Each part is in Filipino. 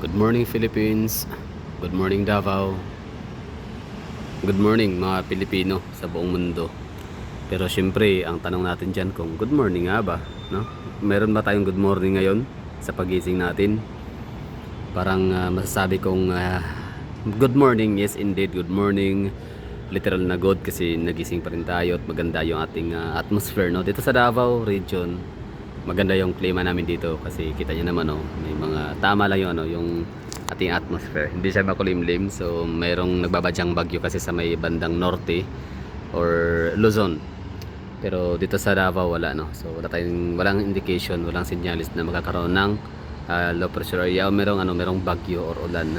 Good morning Philippines, good morning Davao, good morning mga Pilipino sa buong mundo. Pero syempre, ang tanong natin dyan kung good morning nga ba, no? Meron ba tayong good morning ngayon sa pagising natin? Parang masasabi kong good morning, yes indeed, good morning. Literal na good kasi nagising pa rin tayo at maganda yung ating atmosphere, no? Dito sa Davao region, maganda yung klima namin dito kasi kita nyo naman, no? May mga tama lang yung yung ating atmosphere, hindi siya makulimlim. So mayroong nagbabadyang bagyo kasi sa may bandang norte or Luzon, pero dito sa Davao wala, no? So walang indication, walang sinyalis na magkakaroon ng low pressure area o merong bagyo or ulan.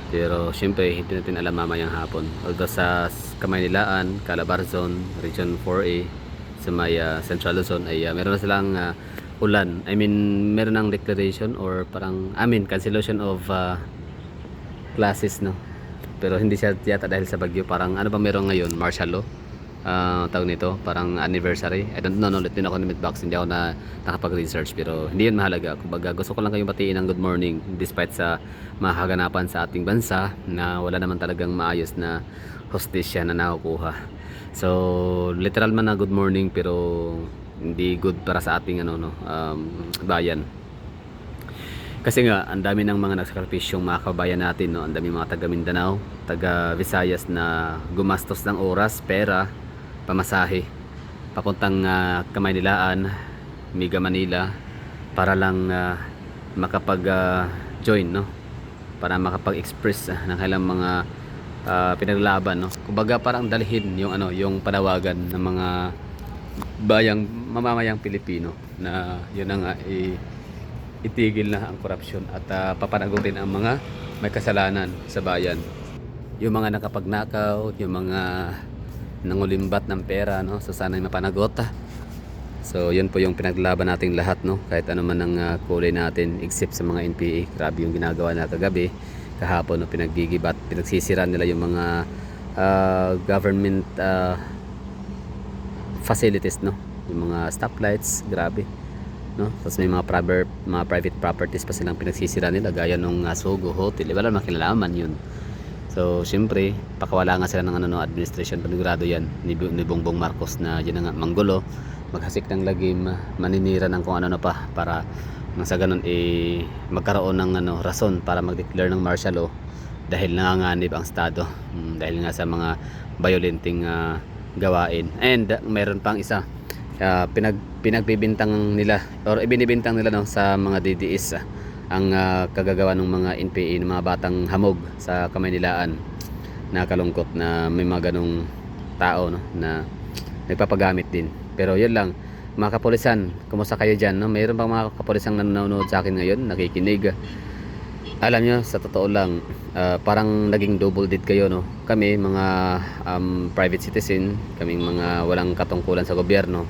Pero syempre hindi natin alam mamayang hapon. Although sa Kamaynilaan, Calabarzon, Region 4A, sa may Central Luzon ay meron na silang ulan. I mean, meron ng declaration or parang cancellation of classes, no. Pero hindi siya yata dahil sa bagyo. Parang ano ba meron ngayon? Martial law. Tawag nito, parang anniversary. I don't know, no, ulit din ako ng box, hindi ako nakapag-research, pero hindi yun mahalaga. Kumbaga, gusto ko lang kayong batiin ng good morning despite sa mga kaganapan sa ating bansa na wala naman talagang maayos na hostisya na nakukuha. So, literal man na good morning pero hindi good para sa ating bayan. Kasi nga, ang dami ng mga nagsakripisyong mga kabayan natin, no? Ang dami mga taga Mindanao, taga Visayas na gumastos ng oras, pera, pamasahe papuntang Kamaynilaan, Mega Manila para lang makapag-join, no? Para makapag-express ng kailang mga pinaglaban, no? Kumbaga parang dalhin yung yung panawagan ng mga mamamayang Pilipino na yun na nga itigil na ang korupsyon at papanagutin ang mga may kasalanan sa bayan. Yung mga nakapagnakaw, yung mga nangulimbat ng pera, no? So sana'y mapanagot. So yun po yung pinaglaban nating lahat, no? Kahit ano man ang kulay natin except sa mga NPA. Grabe yung ginagawa na kagabi, kahapon, no? Pinaggigibat, pinagsisira nila yung mga government facilities, no? Yung mga stoplights, grabe, no? Tapos may mga private properties pa silang pinagsisira nila gaya nung Sogo Hotel. Wala namang kinalaman yun. So syempre pakawala nga sila ng administration, panigurado yan ni Bongbong Marcos na yun nga manggulo, maghasik ng lagim, maninira ng kung ano pa para nang sa ganun magkaroon ng rason para mag-declare ng martial law dahil nanganganib ang estado, dahil nga sa mga violenting gawain. And mayroon pang isa, pinagbibintang nila or ibinibintang nila, no, sa mga DDS ang kagagawa ng mga NPA ng mga batang hamog sa Kamaynilaan. Nakalungkot na may mga ganong tao, no, na nagpapagamit din. Pero yun lang, mga kapulisan, kumusta kayo dyan, no? Mayroon pang mga kapulisang nanonood sa akin ngayon, nakikinig. Alam nyo, sa totoo lang, parang naging double dead kayo, no? Kami mga private citizen, kaming mga walang katungkulan sa gobyerno,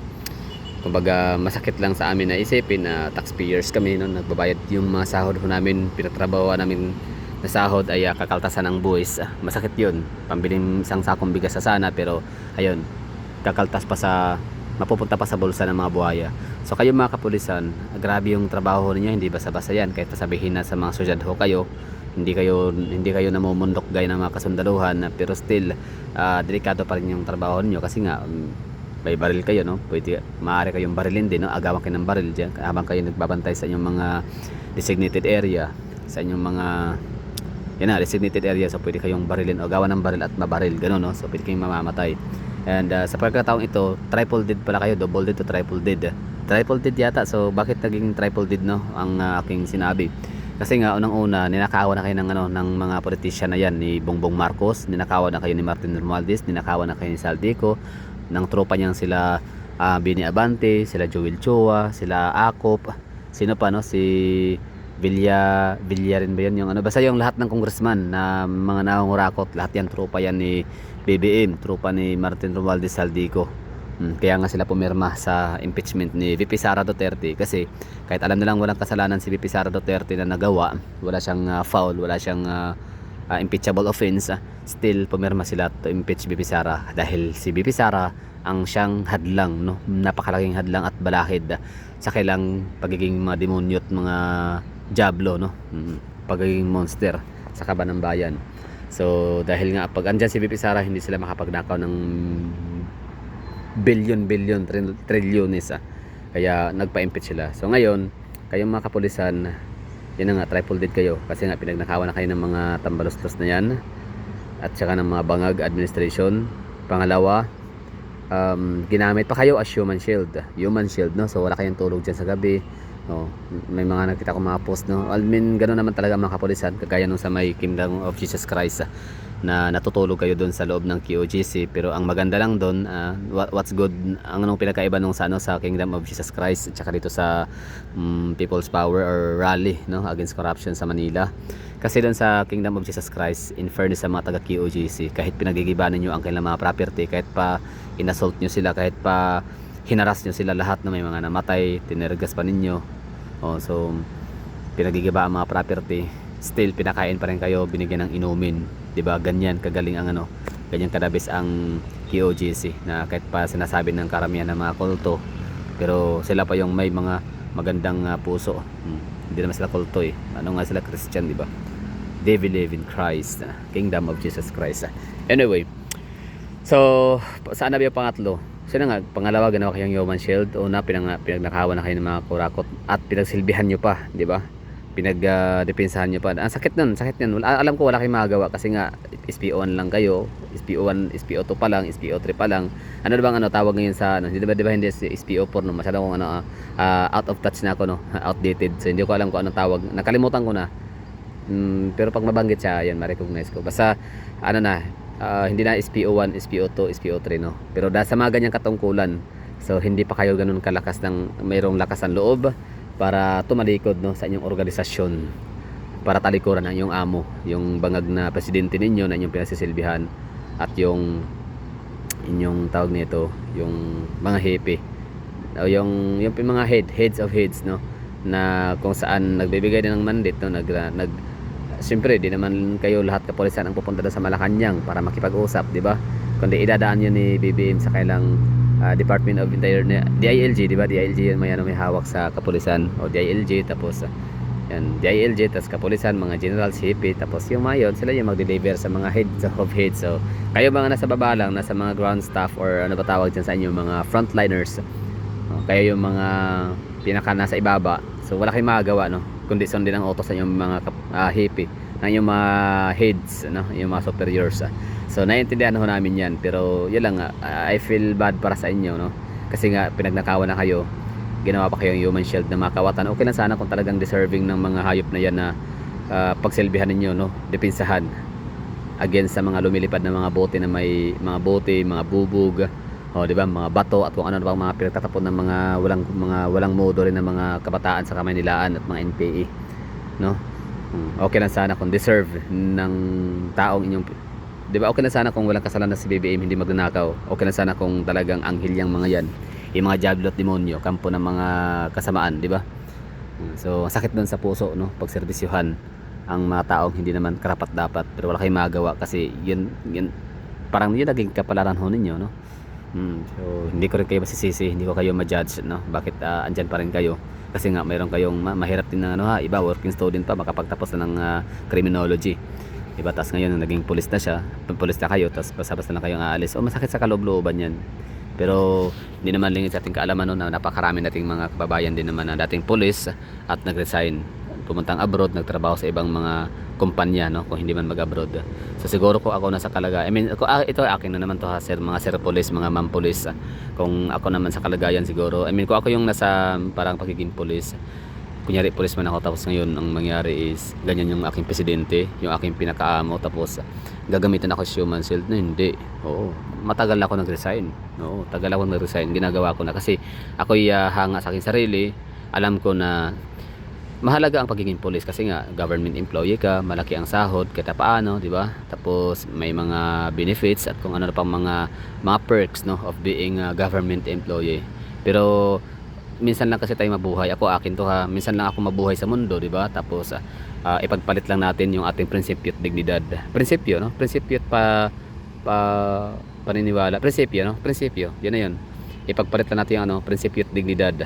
kumbaga masakit lang sa amin na isipin na taxpayers kami, no, nagbabayad yung mga sahod ho namin, pinatrabaho namin na sahod ay kakaltasan ng buwis. Masakit yun, pambiling isang sakong bigas sa sana, pero ayun, kakaltas pa mapupunta pa sa bulsa ng mga buhaya. So kayo mga kapulisan, grabe yung trabaho niyo, hindi basta-basta yan. Kahit sabihin na sa mga syudad ho kayo, hindi kayo namumundok gaya ng mga kasundaluhan, pero still delikado pa rin yung trabaho niyo kasi nga may baril kayo, no? Maaari kayong barilin din, no? Agawan kayo ng baril dyan habang kayo nagbabantay sa inyong mga designated area, sa inyong mga designated area. So pwede kayong barilin o agawan ng baril at mabaril, gano'n, no? So pwede kayong mamamatay. And sa pagkakataong ito, triple dead pala kayo, double dead to triple dead. Triple dead yata. So bakit naging triple dead, no? Ang aking sinabi. Kasi nga unang-una, ninakawan na kayo ng mga politician na yan, ni Bongbong Marcos, ninakawan na kayo ni Martin Romualdez, ninakawan na kayo ni Saldico, ng tropa niyang sila Bini Abante, sila Joel Chua, sila Akop, sino pa, no? Si Villa rin ba yan? Yung basta yung lahat ng congressman na mga nangungurakot, lahat yan tropa yan ni BBM, tropa ni Martin Romualdez, Saldico. Kaya nga sila pumirma sa impeachment ni VP Sara Duterte kasi kahit alam nilang walang kasalanan si VP Sara Duterte na nagawa, wala siyang foul, wala siyang impeachable offense, still pumirma sila to impeach VP Sara dahil si VP Sara ang siyang hadlang, no, napakalaking hadlang at balakid sa kailang pagiging mga demonyo at mga diablo, no. pagiging monster sa kaban ng bayan. So dahil nga pag andyan si VP Sara, hindi sila makapagnakaw ng billion trilyones kaya nagpa-impeach sila. So ngayon kayong mga kapulisan, yun na nga, triple dead kayo kasi nga pinagnakawan na kayo ng mga tambalustos na yan at saka ng mga bangag administration. Pangalawa, ginamit pa kayo as human shield, no? So wala kayong tulog dyan sa gabi. May mga nakita ko mga post, no? I mean, gano'n naman talaga mga kapulisan, kagaya nung sa may Kingdom of Jesus Christ na natutulog kayo doon sa loob ng QOGC. Pero ang maganda lang doon, what's good, ang anong pinakaiba nung sa Kingdom of Jesus Christ at saka dito sa People's Power or Rally, no, against corruption sa Manila. Kasi doon sa Kingdom of Jesus Christ, in fairness sa mga taga QOGC, kahit pinagigibanan nyo ang kanilang mga property, kahit pa inassault nyo sila, kahit pa hinaras nyo sila, lahat na may mga namatay, tinergas pa ninyo, so pinagigiba ang mga property, still pinakain pa rin kayo, binigyan ng inumin, 'di ba? Ganyan kagaling ang ganyan kadabis ang QOGC, na kahit pa sinasabi ng karamihan ng mga kulto, pero sila pa yung may mga magandang puso. Hindi naman sila kulto nga sila, Christian, 'di ba? They believe in Christ, Kingdom of Jesus Christ. Anyway, so saan na ba yung pangatlo? So na nga, pangalawa, ganawa kayong human shield. Una, pinagnakawan na kayo ng mga kurakot at pinagsilbihan nyo pa, di ba? Pinagdepensahan nyo pa. Ang sakit nun. Alam ko wala kayong magagawa kasi nga SPO1 lang kayo, SPO1, SPO2 pa lang, SPO3 pa lang. Ano bang tawag ngayon sa di ba hindi SPO4, no? Masyado kong out of touch na ako, no? Outdated. So hindi ko alam kung anong tawag. Nakalimutan ko na. Pero pag mabanggit siya, yan, ma-recognize ko. Basta hindi na SPO1, SPO2, SPO3, no? Pero dahil sa mga ganyang katungkulan, so hindi pa kayo ganun kalakas mayroong lakas ng loob para tumalikod, no, sa inyong organisasyon, para talikuran ang inyong amo, yung bangag na presidente ninyo na inyong pinagsisilbihan, at yung inyong tawag nito, yung mga hepe, o yung mga heads of heads, no, na kung saan nagbibigay din ng mandate, no, siyempre di naman kayo lahat kapulisan ang pupunta doon sa Malacanang para makipag-usap, di ba? Kundi idadaan yun ni BBM sa kailang Department of Interior, DILG, di ba? DILG yun, may hawak sa kapulisan, o DILG, tapos yan, DILG, tapos kapulisan, mga generals, hippie, tapos yung mayon, sila yung mag-deliver sa mga heads of heads. So kayo mga nasa baba lang, nasa mga ground staff, or ano ba tawag dyan sa inyo, mga frontliners, kayo yung mga pinaka nasa ibaba, so wala kayong magagawa, no, kundi sundin ang utos sa inyong mga hippie, ng yung mga heads, no, yung mga superiors. So naiintindihan ho namin yan, pero yun lang, I feel bad para sa inyo, no, kasi nga pinagnakawan na kayo, ginawa pa kayong human shield na makawatan. Okay lang sana kung talagang deserving ng mga hayop na yan na pagsilbihan ninyo, no, depensahan against sa mga lumilipad na mga bote na may mga bote, mga bubog, di ba, mga bato, at kung ano pang mga pinagtatapon ng mga walang modo rin ng mga kabataan sa Kamaynilaan at mga NPA, no. Okay lang sana kung deserve ng taong inyong, di ba? Okay lang sana kung walang kasalanan si BBM, hindi magnanakaw. Okay lang sana kung talagang anghel yang mga yan, yung mga diablo at demonyo, kampo ng mga kasamaan, di ba? So sakit doon sa puso, no, pagserbisyuhan ang mga taong hindi naman karapat dapat, pero wala kayong magawa kasi yun parang yun naging kapalaran ho ninyo, no. So hindi ko rin kayo masisisi, hindi ko kayo ma-judge, no, bakit andyan pa rin kayo, kasi nga mayroon kayong mahirap din na iba, working student pa, makapagtapos na ng criminology, diba? Tapos ngayon naging pulis na siya, pulis na kayo, tapos basta-basta na kayong aalis. Masakit sa kaloob-looban yan, pero hindi naman lingid sa ating kaalaman, no, na napakarami nating mga kababayan din naman na dating pulis at nag-resign, pumuntang abroad, nagtrabaho sa ibang mga kumpanya, no, kung hindi man mag-abroad. So siguro ko ako nasa kalagayan, ito akin na naman to, sir, mga sir police, mga ma'am police, kung ako naman sa kalagayan siguro, kung ako yung nasa parang pagiging police, kunyari police man ako, tapos ngayon ang mangyari is ganyan yung aking presidente, yung aking pinakaamo, tapos gagamitin ako sa human shield, na hindi. Matagal na ako nag-resign, ginagawa ko na kasi ako'y hanga sa aking sarili. Alam ko na mahalaga ang pagiging police kasi nga government employee ka, malaki ang sahod kahit paano, di ba? Tapos may mga benefits at kung ano pang mga perks, no, of being a government employee. Pero minsan lang kasi tayo mabuhay. Akin to, minsan lang ako mabuhay sa mundo, di ba? Tapos ipagpalit lang natin yung ating prinsipyo at dignidad. Prinsipyo, no? Prinsipyo at paniniwala. Prinsipyo, no? Prinsipyo. Yan na yun. Ipagpalit lang natin yung prinsipyo at dignidad.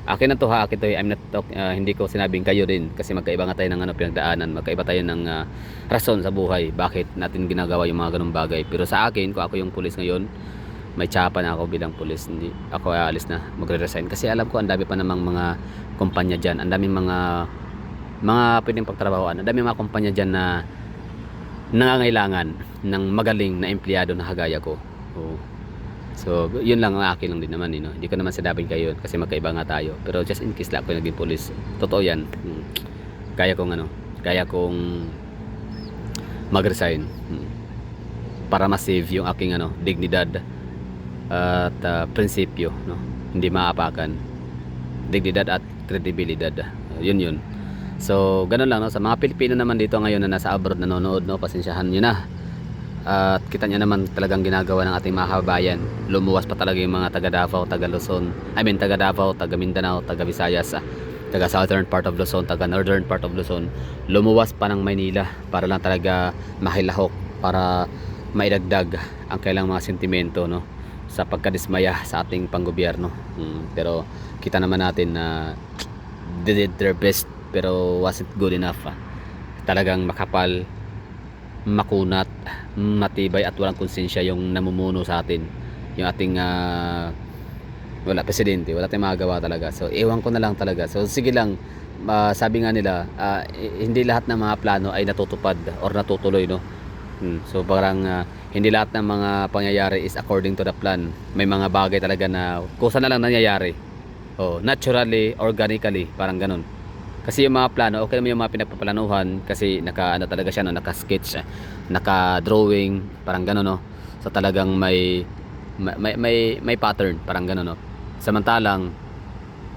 Akin na to ha, akin to, I'm not hindi ko sinabing kayo din kasi magkaiba nga tayo ng ano pinagdaanan, magkaiba tayo ng rason sa buhay bakit natin ginagawa yung mga ganung bagay. Pero sa akin, kung ako yung pulis ngayon, may tsapa na ako bilang pulis, hindi ako aalis na, magre-resign kasi alam ko ang dami pa namang mga kumpanya diyan, ang daming mga pwedeng pagtrabahoan, ang daming mga kumpanya diyan na nangangailangan ng magaling na empleyado na kagaya ko. So, yun lang ang akin lang din naman, no? Hindi ko naman sinabing kayo kasi magkaiba nga tayo. Pero just in case lang ako naging police. Totoo yan. Kaya kong mag-resign. Para ma-save yung aking dignidad at prinsipyo, no? Hindi maapakan. Dignidad at kredibilidad. Yun. So, ganun lang, no? Sa mga Pilipino naman dito ngayon na nasa abroad nanonood, no? Pasensyahan nyo na. At kita nyo naman talagang ginagawa ng ating mga kabayan. Lumuwas pa talaga yung mga taga Davao, taga Luzon, taga Davao, taga Mindanao, taga Visayas, taga southern part of Luzon, taga northern part of Luzon. Lumuwas pa ng Maynila para lang talaga makilahok, para maidagdag ang kailang mga sentimento, no, sa pagkadismaya sa ating panggobyerno. Pero kita naman natin na did their best pero wasn't good enough. Talagang makapal, makunat, matibay at walang konsensya yung namumuno sa atin, yung ating presidente, wala tayong magagawa talaga. So ewan ko na lang talaga. So sige lang, sabi nga nila, hindi lahat ng mga plano ay natutupad or natutuloy, no. So parang hindi lahat ng mga pangyayari is according to the plan. May mga bagay talaga na kusa na lang nangyayari, naturally, organically, parang ganun. Kasi yung mga plano, okay naman yung mga pinagpaplanuhan kasi talaga siya, no, naka-sketch, naka-drawing, parang gano'n, no. So talagang may pattern, parang gano'n, no. Samantalang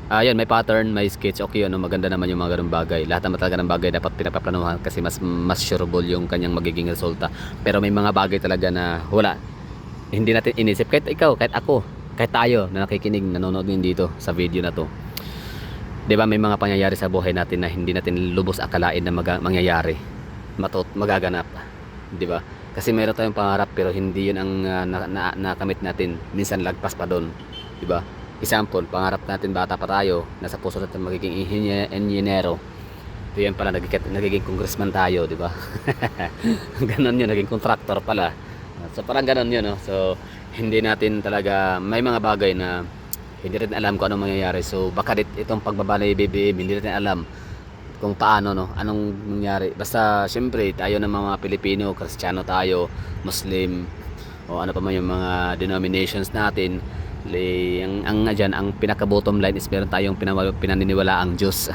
may pattern, may sketch, okay yun, no, maganda naman yung mga ganung bagay. Lahat naman talaga ng bagay dapat pinagpaplanuhan kasi mas sureable yung kanyang magiging resulta. Pero may mga bagay talaga na wala, hindi natin inisip, kahit ikaw, kahit ako, kahit tayo na nakikinig, nanonood din dito sa video na to. 'Di ba, may mga pangyayari sa buhay natin na hindi natin lubos akalain na mangyayari, magaganap, 'di ba? Kasi meron tayong pangarap pero hindi 'yun ang nakamit natin. Minsan lagpas pa doon, 'di ba? Example, pangarap natin bata pa tayo, nasa puso natin magiging engineero. Ito yan pala, nagiging congressman tayo, 'di ba? Ganon 'yun, naging contractor pala. So parang ganon 'yun, no? So hindi natin talaga, may mga bagay na hindi rin alam kung anong mangyayari. So baka itong pagbaba ni BBM, hindi rin alam kung paano, no, anong mangyari. Basta syempre tayo ng mga Pilipino, Kristiyano tayo, Muslim, o ano pa man yung mga denominations natin, ang pinaka bottom line is meron tayong pinaniniwala ang Diyos,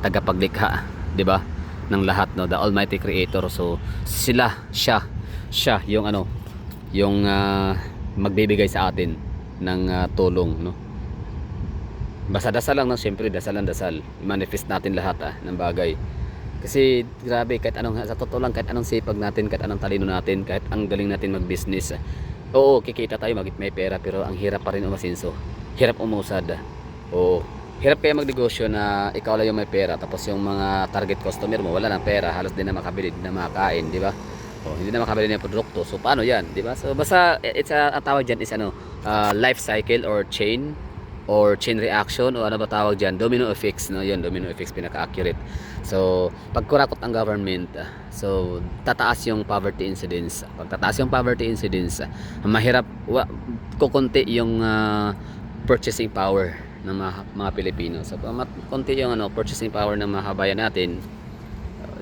tagapaglikha, 'di ba, ng lahat, no, the Almighty Creator. So siya yung yung magbibigay sa atin ng tulong, no. Basta dasal lang, no, syempre dasal, manifest natin lahat ng bagay. Kasi grabe, kahit anong, sa totoo lang, kahit anong sipag natin, kahit anong talino natin, kahit ang galing natin mag-business, oo, kikita tayo, may pera, pero ang hirap pa rin umasinso, hirap umusad. Oo, hirap kaya magnegosyo na ikaw lang yung may pera, tapos yung mga target customer mo wala ng pera, halos din na makabili, din na makakain, di ba? Hindi na makabili ng produkto. So paano yan, di ba? So basta it's ang tawag dyan is life cycle or chain reaction, o ano ba tawag dyan, domino effects, no? Yun, domino effects, pinaka-accurate. So pag kurakot ang government, so tataas yung poverty incidence. Pag tataas yung poverty incidence, mahirap, kukunti yung purchasing power ng mga Pilipino. So konti yung purchasing power ng mga kabayan natin,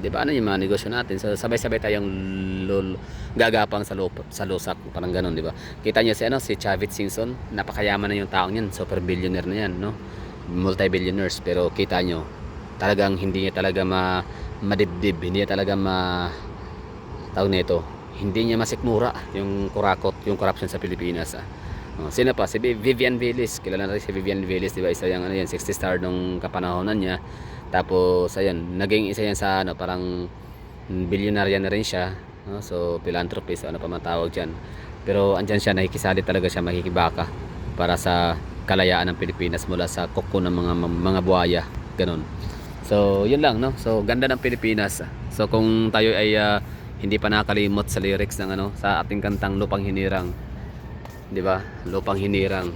di ba, yung mga negosyo natin. So sabay-sabay tayong gagapang sa lusak, parang ganun, di ba? Kita niyo si Chavit Singson, napakayaman na yung taong yan, super billionaire na yan, no, multi-billionaires. Pero kita niyo talagang hindi niya talaga madibdib, hindi niya talaga tawag nito, hindi niya masikmura yung corruption sa Pilipinas. Sino pa? Si Vivian Villis, kilala natin si Vivian Villis, di ba? Isa yung 60 star nung kapanahonan niya. Tapos ayun, naging isa yan sa parang bilyonarya na rin siya, no? So philanthropist, pa man tawag dyan. Pero andyan siya, nakikisali talaga siya, makikibaka para sa kalayaan ng Pilipinas mula sa kuko ng mga buhaya, ganun. So yun lang, no. So ganda ng Pilipinas. So kung tayo ay hindi pa nakakalimot sa lyrics ng sa ating kantang Lupang Hinirang, di ba? Lupang Hinirang,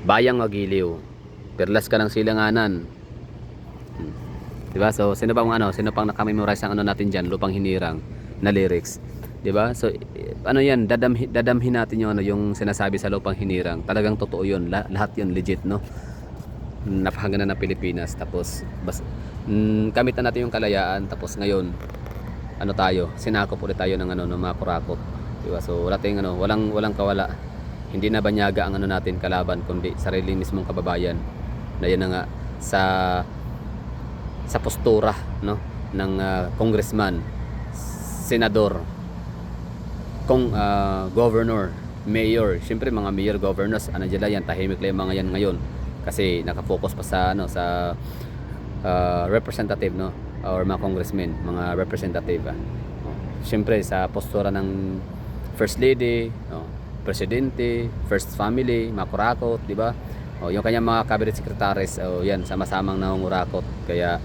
bayang magiliw, Perlas ka ng silanganan. 'Di ba? So sino pang naka-memorize ng ano natin diyan, Lupang Hinirang na lyrics. 'Di ba? So ano 'yan, dadamhin natin yung yung sinasabi sa Lupang Hinirang. Talagang totoo 'yun. Lahat 'yun legit, no? Napakaganda ng Pilipinas. Tapos kamit na natin yung kalayaan, tapos ngayon sinakop ulit tayo ng ng mga kurakot. 'Di ba? So wala tayong walang kawala. Hindi na banyaga ang natin kalaban, kundi sariling mismong kababayan. Na yan na nga sa postura, no, ng congressman, senador, governor, mayor. Siyempre mga mayor, governors, dyan yan, tahimik lang yung mga yan ngayon kasi nakafocus pa sa representative, no, or mga congressmen, mga representative. Siyempre sa postura ng first lady, no, presidente, first family, mga kurakot, di ba? Yung kanyang mga cabinet secretaries, yan, sama-samang nangungurakot, kaya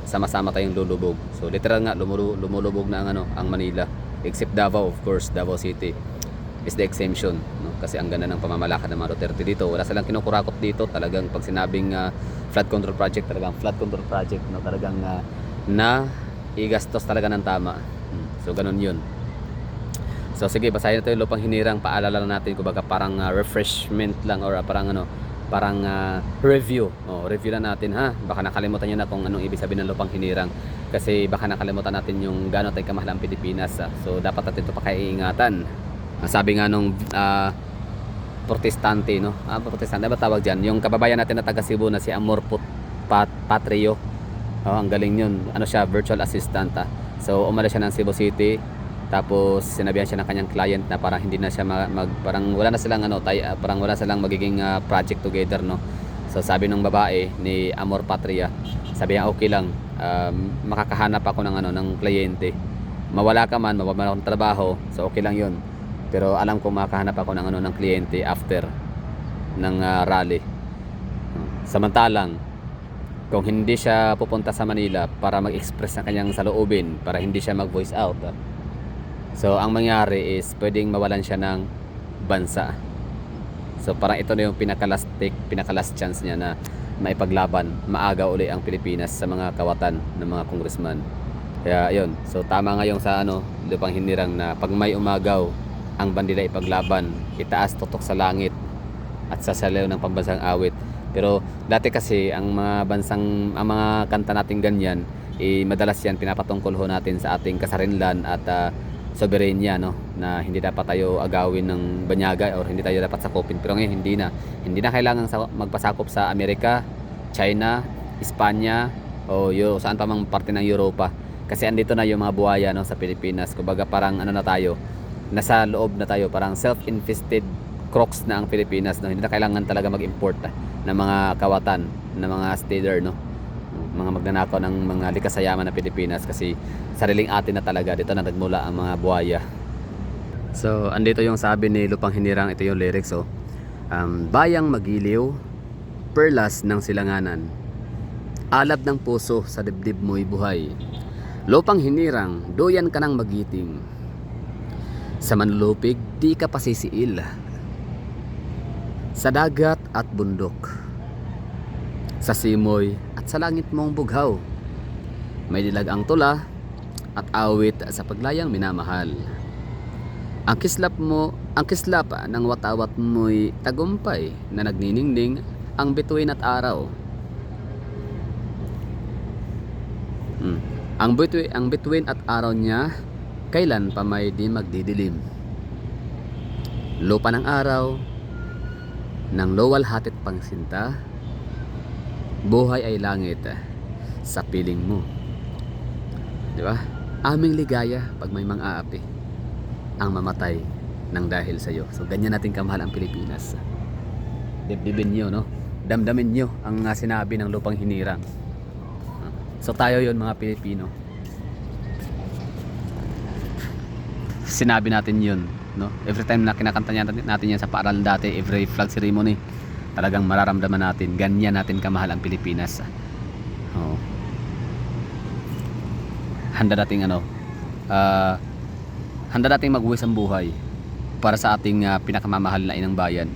sama-sama tayong lulubog. So literal nga lumulubog na ang Manila, except Davao, of course. Davao City is the exemption, no? Kasi ang ganda ng pamamalakad ng mga Duterte dito. Wala silang kinukurakot dito. Talagang pag sinabing flood control project, talagang flood control project, no? Talagang na igastos talaga ng tama. So ganun yun. So sige, basahin natin yung Lupang Hinirang. Paalala lang natin, kumbaga parang refreshment lang, or parang review. Review lang natin, ha. Baka nakalimutan niyo na kung anong ibig sabihin ng Lupang Hinirang. Kasi baka nakalimutan natin yung gaano tayo kamahal ang Pilipinas. So dapat natin ito pakaiingatan. Sabi nga nung protestante, no? Protestante ba tawag diyan? Yung kababayan natin na taga Cebu na si Amor Patrio. Ang galing yun. Siya, virtual assistant. So umalis siya ng Cebu City. Tapos sinabihan siya ng kanyang client na parang hindi na siya parang wala na silang parang wala silang magiging project together, no. So sabi ng babae ni Amor Patria, sabi niya okay lang, makakahanap ako ng kliyente. Mawala ka man, mawala akong trabaho, so okay lang 'yun. Pero alam ko makakahanap ako ng kliyente after ng rally. Samantalang kung hindi siya pupunta sa Manila para mag-express ng kanyang saloobin, para hindi siya mag-voice out, so ang mangyari is pwedeng mawalan siya ng bansa. So parang ito na yung pinaka-last chance niya na maipaglaban maaga uli ang Pilipinas sa mga kawatan ng mga congressman. Kaya yun. So tama nga yung sa Lupang Hinirang na pag may umagaw ang bandila ipaglaban, itaas tutok sa langit at sasalaw ng pambansang awit. Pero dati kasi ang mga kanta natin ganyan, madalas yan pinapatungkol ho natin sa ating kasarinlan at soberenya, no, na hindi dapat tayo agawin ng banyaga or hindi tayo dapat sakupin. Pero ngayon hindi na kailangan magpasakop sa Amerika, China, Espanya o saan pa mang parte ng Europa, kasi andito na yung mga buhaya, no, sa Pilipinas. Kumbaga parang na tayo, nasa loob na tayo, parang self-infested crocs na ang Pilipinas, no. Hindi na kailangan talaga mag-import ng mga kawatan, ng mga stader, no, mga magnanakaw ng mga likas sa yaman ng Pilipinas, kasi sariling atin na talaga. Dito na nagmula ang mga buhaya. So andito yung sabi ni Lupang Hinirang, ito yung lyrics. Bayang magiliw, perlas ng silanganan, alab ng puso sa dibdib mo'y buhay. Lupang Hinirang, doyan ka ng magiting, sa manlulupig di ka pasisiil, sa dagat at bundok, sa simoy at sa langit mong bughaw, may dilag ang tula at awit sa paglayang minamahal. Ang kislap ng watawat mo'y tagumpay na nagniningning ang bituin at araw. Ang bituin at araw niya kailan pa may di magdidilim. Lupa ng araw, ng luwalhatit pang sinta, buhay ay langit sa piling mo. Di ba? Aming ligaya pag may mang-aapi ang mamatay ng dahil sa iyo. So ganyan natin kamahal ang Pilipinas. Dibdibin niyo, no? Damdamin niyo ang sinabi ng Lupang Hinirang. So tayo yon, mga Pilipino. Sinabi natin yun, no? Every time na kinakanta natin yan sa paaralan dati, every flag ceremony, talagang mararamdaman natin, ganyan natin kamahal ang Pilipinas. Handa nating handa nating magbuwis ang buhay para sa ating pinakamamahal na inang bayan,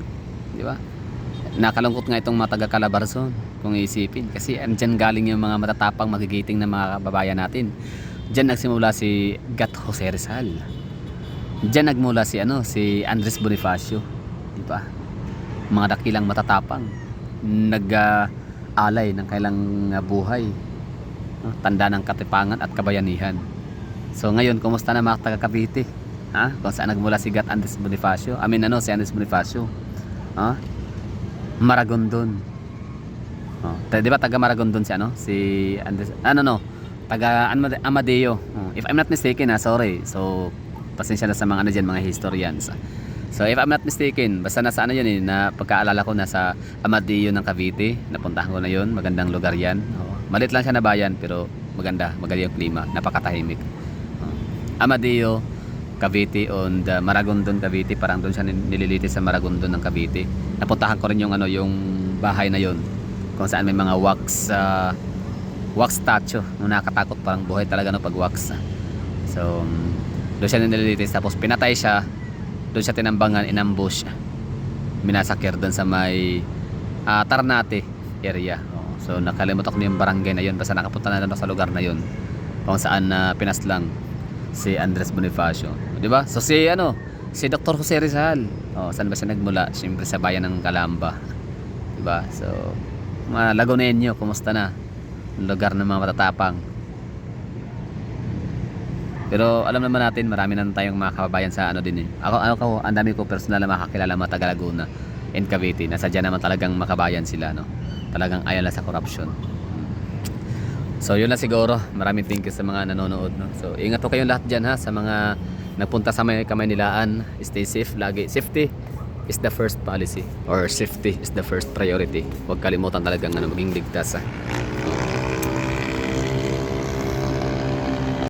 di ba? Nakalungkot nga itong mga taga Calabarzon kung iisipin, kasi andyan galing yung mga matatapang magigiting na mga kababayan natin. Diyan nagsimula si Gat Jose Rizal. Diyan nagmula si si Andres Bonifacio, di ba? Mga dakilang matatapang nag-alay ng kailang buhay, no? Tanda ng katipangan at kabayanihan. So ngayon, kumusta na mga taga Cavite? Ha? Kung saan nagmula si Gat Andres Bonifacio? Si Andres Bonifacio. Ha? Maragondon. Oh, di ba taga Maragondon si Andres, taga Amadeo. Oh, if I'm not mistaken, sorry. So pasensya na sa mga diyan, mga historians. So if I'm not mistaken, basta nasa yun na pagkaalala ko, nasa Amadeo ng Cavite. Napuntahan ko na yun, magandang lugar yan. Oh, malit lang siya na bayan pero magaling yung klima, napakatahimik. Oh, Amadeo Cavite on the Maragondon, Cavite, parang doon siya nililitis sa Maragondon ng Cavite. Napuntahan ko rin yung yung bahay na yon, kung saan may mga wax statue, nakakatakot, parang buhay talaga pag wax. So doon siya nililitis, tapos pinatay siya, doon siya tinambangan, inambush, minasakir doon sa may Ternate area. So nakalimutan ko na yung barangay na yun, basta nakapunta na doon sa lugar na yun kung saan pinaslang si Andres Bonifacio, di ba? So si Dr. Jose Rizal, saan ba siya nagmula? Siyempre sa bayan ng Calamba, di ba? So mga Lagunenyo, kumusta na? Lugar ng mga matatapang. Pero alam naman natin, marami na tayong mga kababayan sa din eh. Ako, ang dami ko personal na makakilala mga taga Laguna and Cavite, nasadya naman talagang makabayan sila, no? Talagang ayaw lang sa corruption. So yun lang siguro. Maraming thank you sa mga nanonood, no? So ingat po kayong lahat dyan, ha, sa mga nagpunta sa Kamaynilaan. Stay safe lagi. Safety is the first policy, or safety is the first priority. Huwag kalimutan talagang maging ligtas, ha.